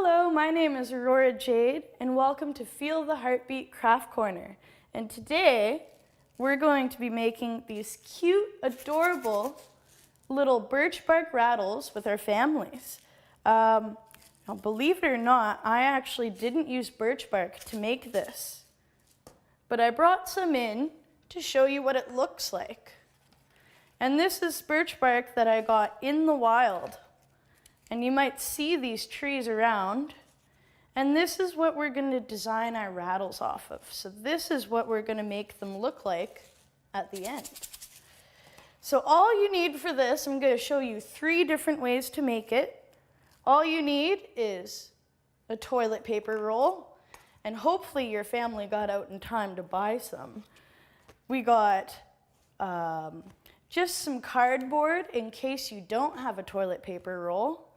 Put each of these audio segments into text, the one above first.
Hello, my name is Aurora Jade, and welcome to Feel the Heartbeat Craft Corner. And today, we're going to be making these cute, adorable little birch bark rattles with our families. Now, believe it or not, I actually didn't use birch bark to make this, but I brought some in to show you what it looks like. And this is birch bark that I got in the wild. And you might see these trees around. And this is what we're going to design our rattles off of. So this is what we're going to make them look like at the end. So all you need for this, I'm going to show you 3 different ways to make it. All you need is a toilet paper roll, and hopefully your family got out in time to buy some. We got just some cardboard in case you don't have a toilet paper roll.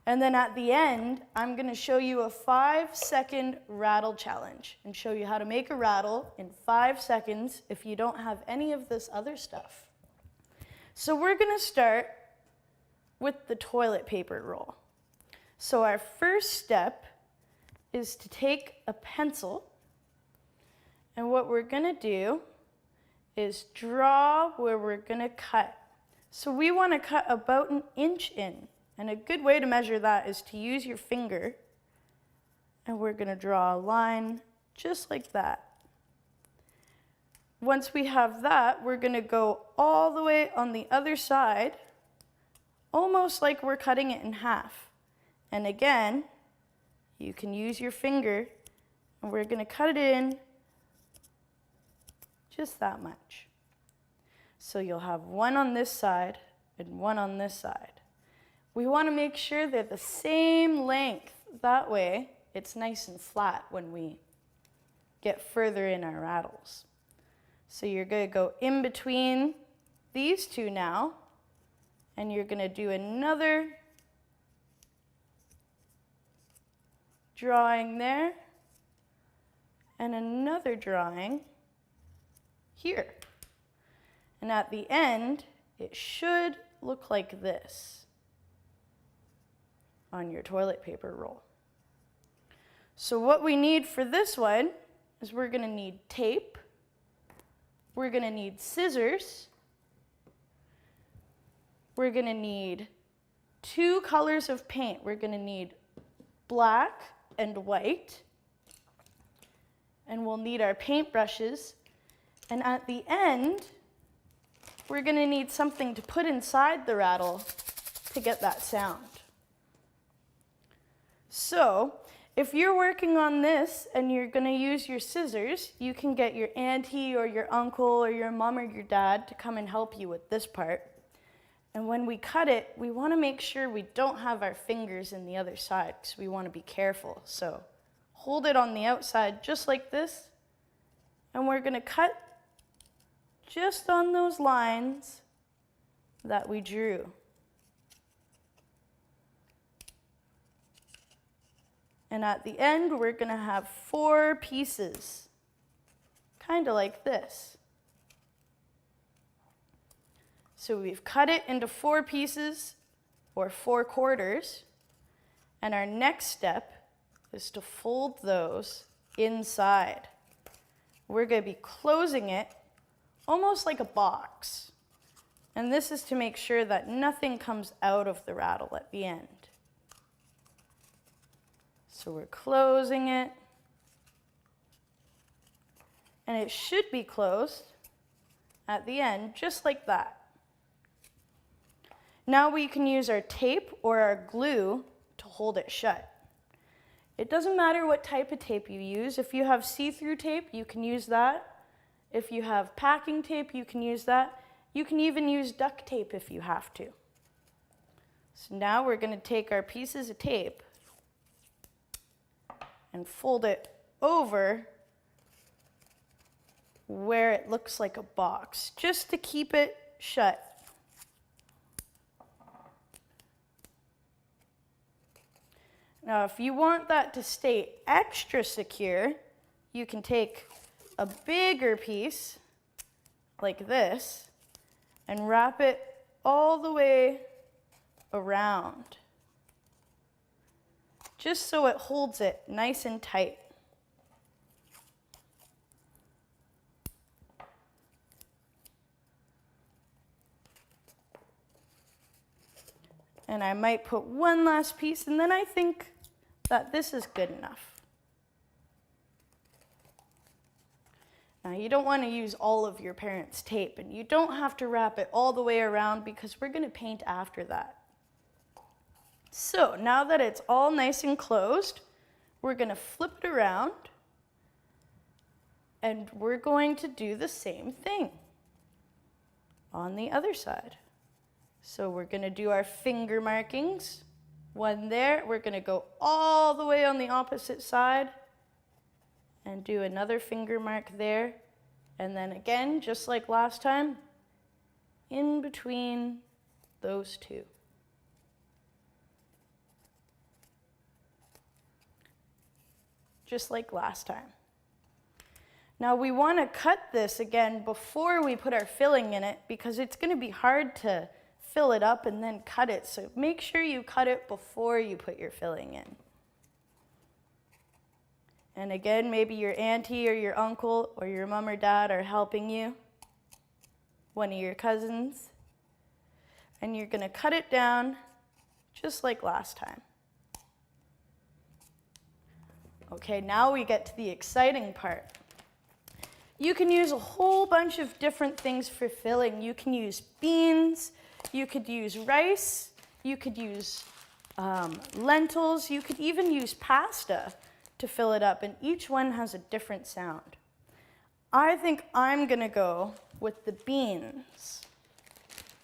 And then at the end, I'm going to show you a 5-second rattle challenge and show you how to make a rattle in 5 seconds if you don't have any of this other stuff. So we're going to start with the toilet paper roll. So our first step is to take a pencil, and what we're going to do is draw where we're going to cut. So we want to cut about 1 inch in. And a good way to measure that is to use your finger, and we're going to draw a line just like that. Once we have that, we're going to go all the way on the other side, almost like we're cutting it in half. And again, you can use your finger, and we're going to cut it in just that much. So you'll have one on this side and one on this side. We want to make sure they're the same length. That way, it's nice and flat when we get further in our rattles. So you're going to go in between these two now, and you're going to do another drawing there, and another drawing here. And at the end, it should look like this on your toilet paper roll. So what we need for this one is we're going to need tape, we're going to need scissors, we're going to need 2 colors of paint. We're going to need black and white, and we'll need our paintbrushes, and at the end we're going to need something to put inside the rattle to get that sound. So, if you're working on this and you're going to use your scissors, you can get your auntie or your uncle or your mom or your dad to come and help you with this part. And when we cut it, we want to make sure we don't have our fingers in the other side because we want to be careful. So, hold it on the outside just like this, and we're going to cut just on those lines that we drew. And at the end, we're going to have 4 pieces, kind of like this. So we've cut it into 4 pieces, or 4 quarters, and our next step is to fold those inside. We're going to be closing it almost like a box. And this is to make sure that nothing comes out of the rattle at the end. So we're closing it, and it should be closed at the end, just like that. Now we can use our tape or our glue to hold it shut. It doesn't matter what type of tape you use. If you have see-through tape, you can use that. If you have packing tape, you can use that. You can even use duct tape if you have to. So now we're going to take our pieces of tape and fold it over where it looks like a box, just to keep it shut. Now, if you want that to stay extra secure, you can take a bigger piece, like this, and wrap it all the way around. just so it holds it nice and tight. And I might put one last piece, and then I think that this is good enough. Now, you don't want to use all of your parents' tape, and you don't have to wrap it all the way around because we're going to paint after that. So now that it's all nice and closed, we're going to flip it around, and we're going to do the same thing on the other side. So we're going to do our finger markings. One there. We're going to go all the way on the opposite side and do another finger mark there. And then again, just like last time, in between those two. Just like last time. Now we want to cut this again before we put our filling in it because it's going to be hard to fill it up and then cut it. So make sure you cut it before you put your filling in. And again, maybe your auntie or your uncle or your mom or dad are helping you, one of your cousins. And you're going to cut it down just like last time. Okay, now we get to the exciting part. You can use a whole bunch of different things for filling. You can use beans, you could use rice, you could use lentils, you could even use pasta to fill it up, and each one has a different sound. I think I'm gonna go with the beans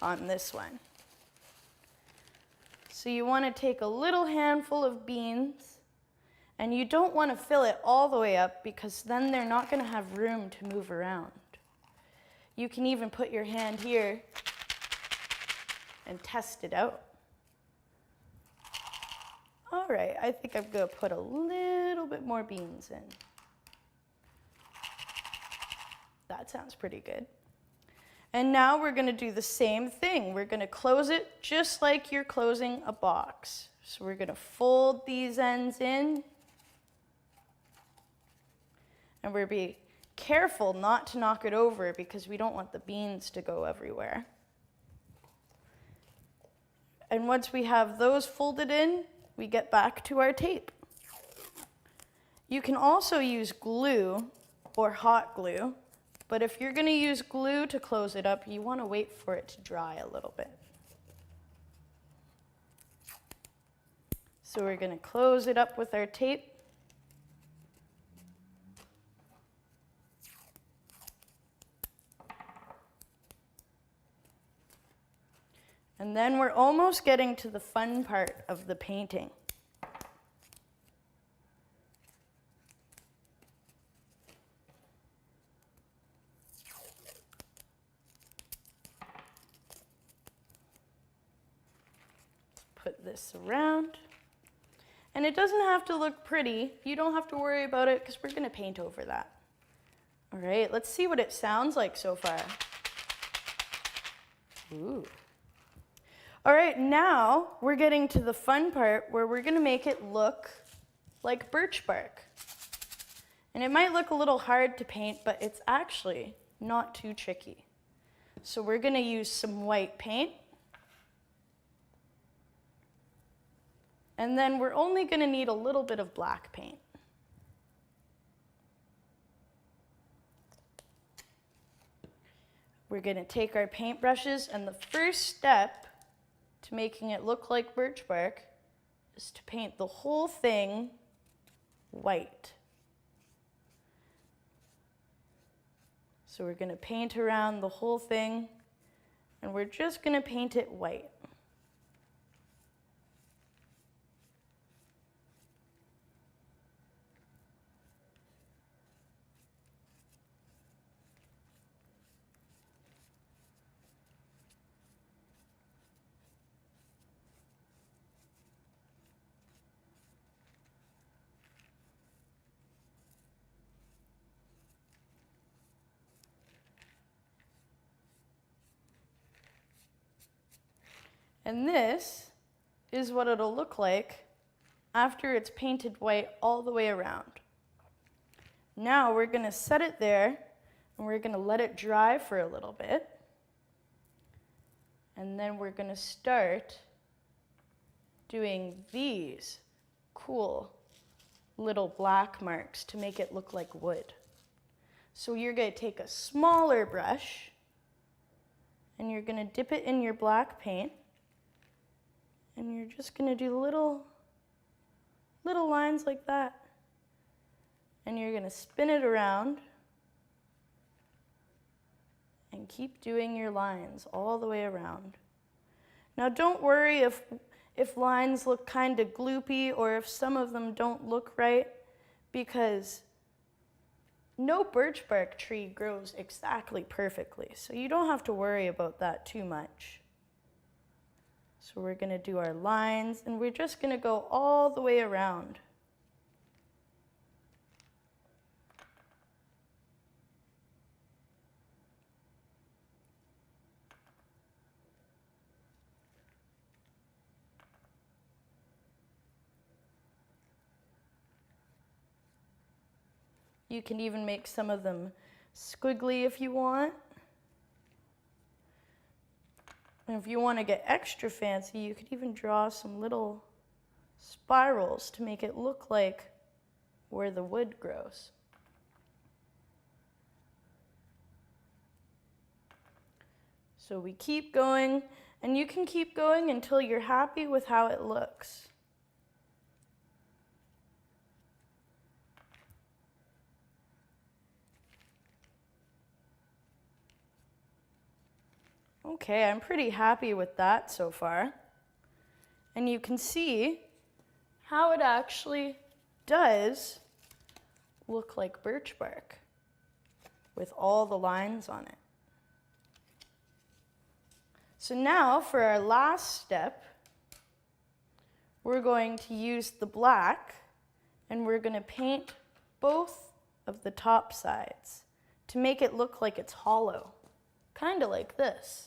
on this one. So you wanna take a little handful of beans, and you don't wanna fill it all the way up because then they're not gonna have room to move around. You can even put your hand here and test it out. All right, I think I'm gonna put a little bit more beans in. That sounds pretty good. And now we're gonna do the same thing. We're gonna close it just like you're closing a box. So we're gonna fold these ends in. And we're be careful not to knock it over because we don't want the beans to go everywhere. And once we have those folded in, we get back to our tape. You can also use glue or hot glue, but if you're gonna use glue to close it up, you wanna wait for it to dry a little bit. So we're gonna close it up with our tape. And then we're almost getting to the fun part of the painting. Put this around. And it doesn't have to look pretty. You don't have to worry about it because we're going to paint over that. All right, let's see what it sounds like so far. Ooh. All right, now we're getting to the fun part where we're gonna make it look like birch bark. And it might look a little hard to paint, but it's actually not too tricky. So we're gonna use some white paint. And then we're only gonna need a little bit of black paint. We're gonna take our paintbrushes, and the first step to making it look like birch bark is to paint the whole thing white. So we're going to paint around the whole thing, and we're just going to paint it white. And this is what it'll look like after it's painted white all the way around. Now we're going to set it there and we're going to let it dry for a little bit. And then we're going to start doing these cool little black marks to make it look like wood. So you're going to take a smaller brush and you're going to dip it in your black paint and you're just going to do little lines like that. And you're going to spin it around and keep doing your lines all the way around. Now don't worry if lines look kind of gloopy or if some of them don't look right, because no birch bark tree grows exactly perfectly, so you don't have to worry about that too much. So we're going to do our lines and we're just going to go all the way around. You can even make some of them squiggly if you want. And if you want to get extra fancy, you could even draw some little spirals to make it look like where the wood grows. So we keep going, and you can keep going until you're happy with how it looks. Okay, I'm pretty happy with that so far. And you can see how it actually does look like birch bark with all the lines on it. So now for our last step, we're going to use the black and we're going to paint both of the top sides to make it look like it's hollow, kind of like this.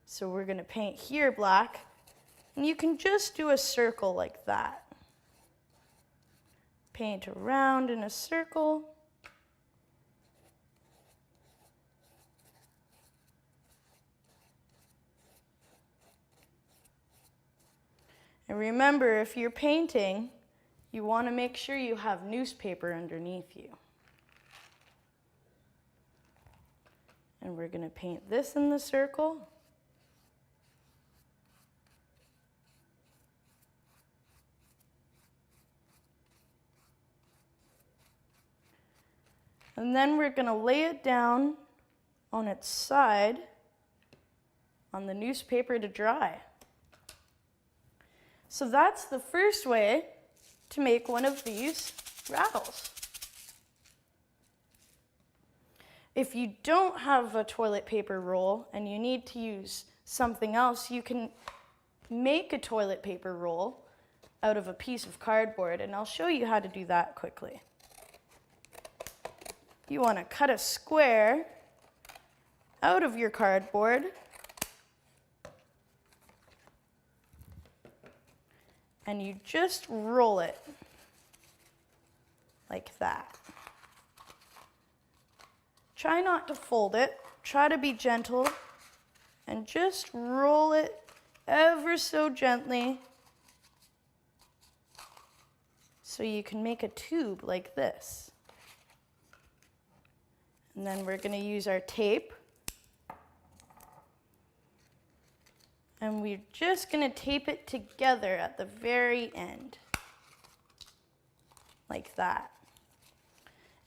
So we're going to paint here black, and you can just do a circle like that. Paint around in a circle. And remember, if you're painting, you want to make sure you have newspaper underneath you. And we're going to paint this in the circle. And then we're going to lay it down on its side on the newspaper to dry. So that's the first way to make one of these rattles. If you don't have a toilet paper roll and you need to use something else, you can make a toilet paper roll out of a piece of cardboard, and I'll show you how to do that quickly. You want to cut a square out of your cardboard and you just roll it like that. Try not to fold it, try to be gentle, and just roll it ever so gently so you can make a tube like this. And then we're going to use our tape. And we're just going to tape it together at the very end. Like that.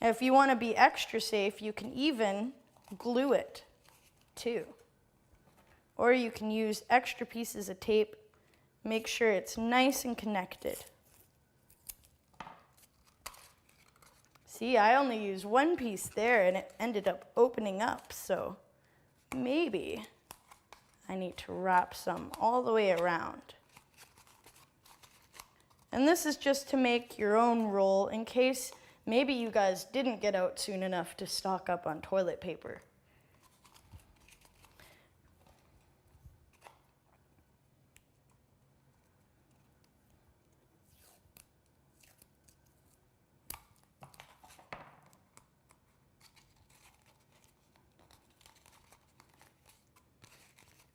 And if you want to be extra safe, you can even glue it too. Or you can use extra pieces of tape. Make sure it's nice and connected. See, I only used one piece there and it ended up opening up, so maybe I need to wrap some all the way around. And this is just to make your own roll in case maybe you guys didn't get out soon enough to stock up on toilet paper.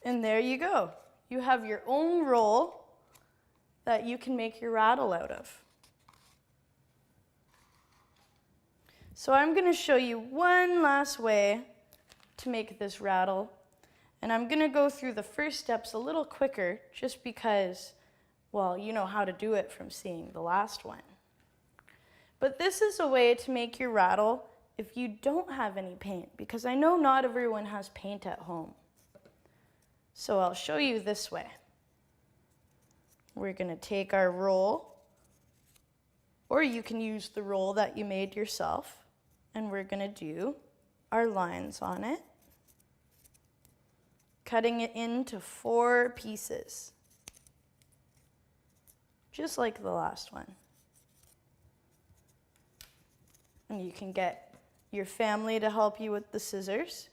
And there you go. You have your own roll that you can make your rattle out of. So I'm going to show you one last way to make this rattle. And I'm going to go through the first steps a little quicker just because, well, you know how to do it from seeing the last one. But this is a way to make your rattle if you don't have any paint, because I know not everyone has paint at home. So I'll show you this way. We're going to take our roll, or you can use the roll that you made yourself, and we're going to do our lines on it, cutting it into 4 pieces, just like the last one. And you can get your family to help you with the scissors.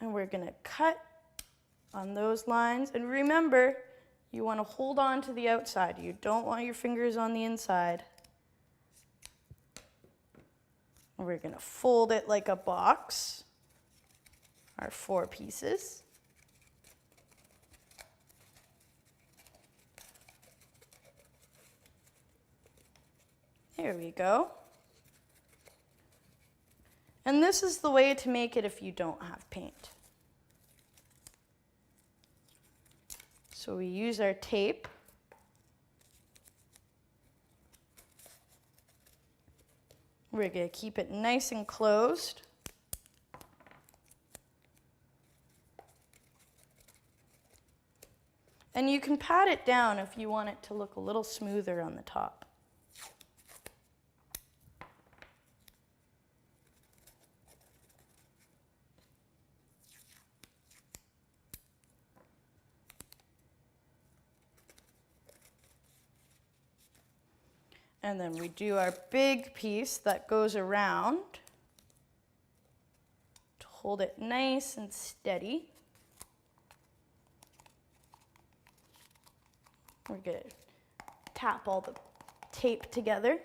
And we're going to cut on those lines. And remember, you want to hold on to the outside. You don't want your fingers on the inside. And we're going to fold it like a box, our 4 pieces. There we go. And this is the way to make it if you don't have paint. So we use our tape. We're going to keep it nice and closed. And you can pat it down if you want it to look a little smoother on the top. And then we do our big piece that goes around to hold it nice and steady. We're going to tap all the tape together.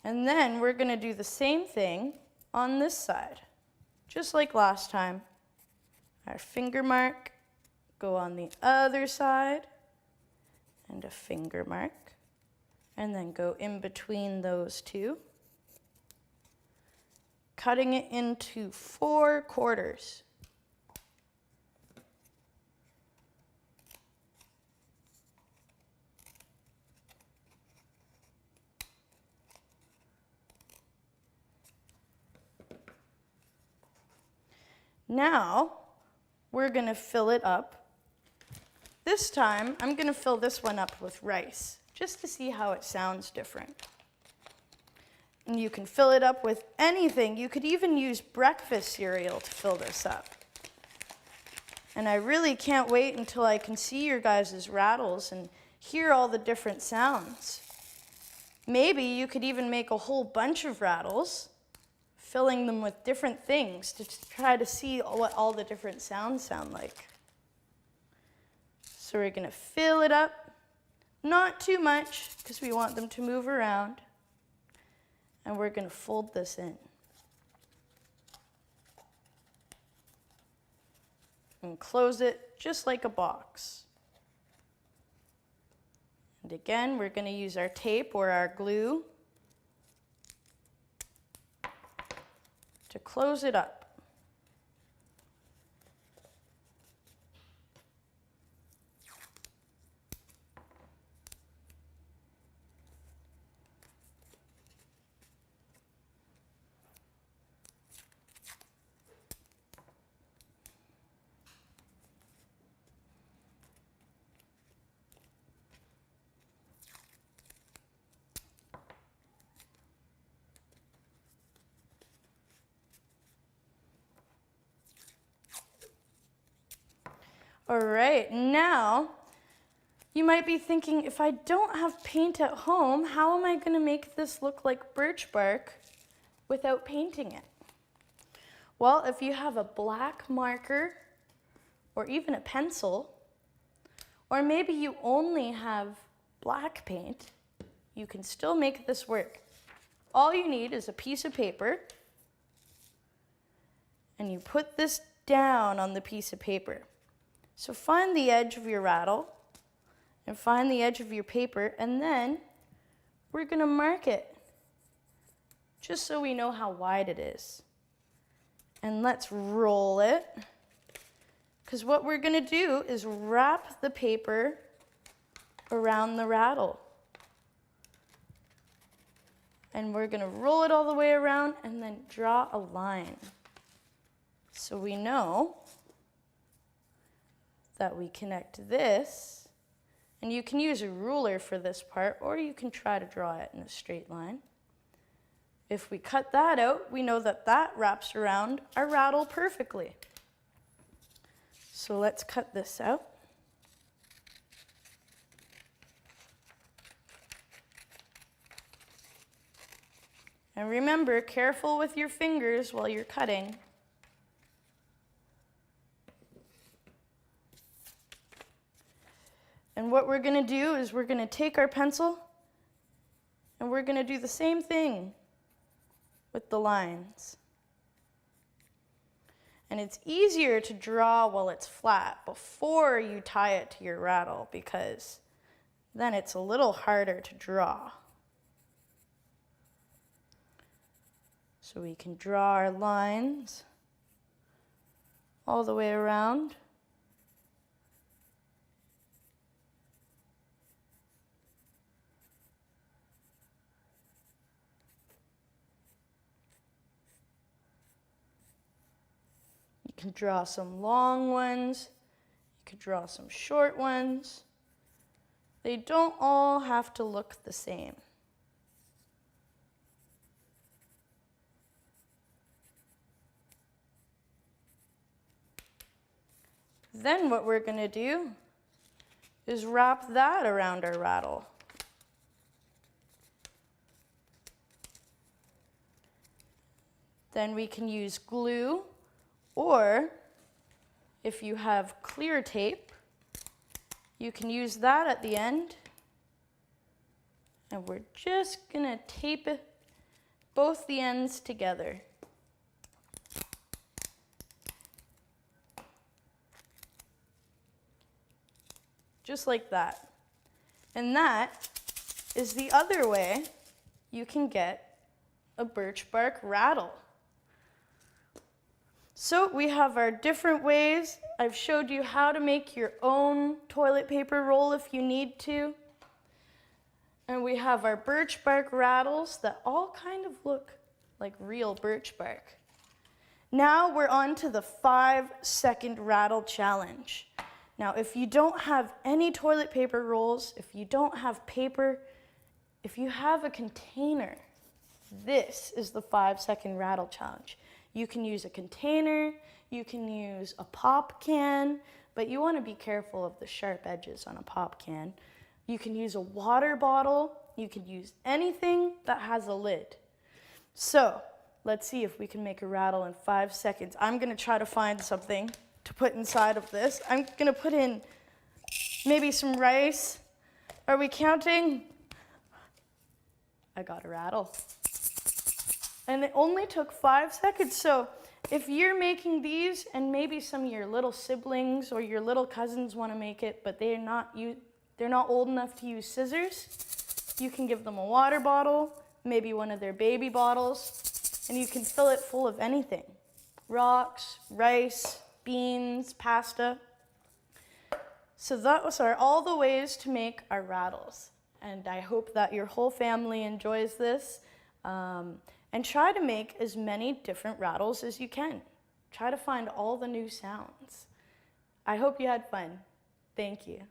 And then we're going to do the same thing on this side, just like last time. Our finger mark, go on the other side, and a finger mark, and then go in between those two, cutting it into 4 quarters. Now, we're going to fill it up. This time, I'm going to fill this one up with rice, just to see how it sounds different. And you can fill it up with anything. You could even use breakfast cereal to fill this up. And I really can't wait until I can see your guys' rattles and hear all the different sounds. Maybe you could even make a whole bunch of rattles, filling them with different things to try to see what all the different sounds sound like. So we're going to fill it up, not too much because we want them to move around. And we're going to fold this in. And close it just like a box. And again, we're going to use our tape or our glue to close it up. All right, now you might be thinking, if I don't have paint at home, how am I going to make this look like birch bark without painting it? Well, if you have a black marker or even a pencil, or maybe you only have black paint, you can still make this work. All you need is a piece of paper, and you put this down on the piece of paper. So find the edge of your rattle and find the edge of your paper, and then we're going to mark it just so we know how wide it is. And let's roll it, because what we're going to do is wrap the paper around the rattle. And we're going to roll it all the way around and then draw a line. So we know that we connect this, and you can use a ruler for this part, or you can try to draw it in a straight line. If we cut that out, we know that that wraps around our rattle perfectly. So let's cut this out. And remember, careful with your fingers while you're cutting. And what we're going to do is we're going to take our pencil and we're going to do the same thing with the lines. And it's easier to draw while it's flat before you tie it to your rattle, because then it's a little harder to draw. So we can draw our lines all the way around. You can draw some long ones. You could draw some short ones. They don't all have to look the same. Then what we're going to do is wrap that around our rattle. Then we can use glue, or if you have clear tape, you can use that at the end. And we're just going to tape it, both the ends together. Just like that. And that is the other way you can get a birch bark rattle. So we have our different ways. I've showed you how to make your own toilet paper roll if you need to. And we have our birch bark rattles that all kind of look like real birch bark. Now we're on to the 5-second rattle challenge. Now, if you don't have any toilet paper rolls, if you don't have paper, if you have a container, this is the 5-second rattle challenge. You can use a container, you can use a pop can, but you want to be careful of the sharp edges on a pop can. You can use a water bottle, you can use anything that has a lid. So, let's see if we can make a rattle in 5 seconds. I'm going to try to find something to put inside of this. I'm going to put in maybe some rice. Are we counting? I got a rattle. And it only took 5 seconds. So if you're making these and maybe some of your little siblings or your little cousins want to make it, but they're not old enough to use scissors, you can give them a water bottle, maybe one of their baby bottles, and you can fill it full of anything. Rocks, rice, beans, pasta. So those are all the ways to make our rattles. And I hope that your whole family enjoys this. And try to make as many different rattles as you can. Try to find all the new sounds. I hope you had fun. Thank you.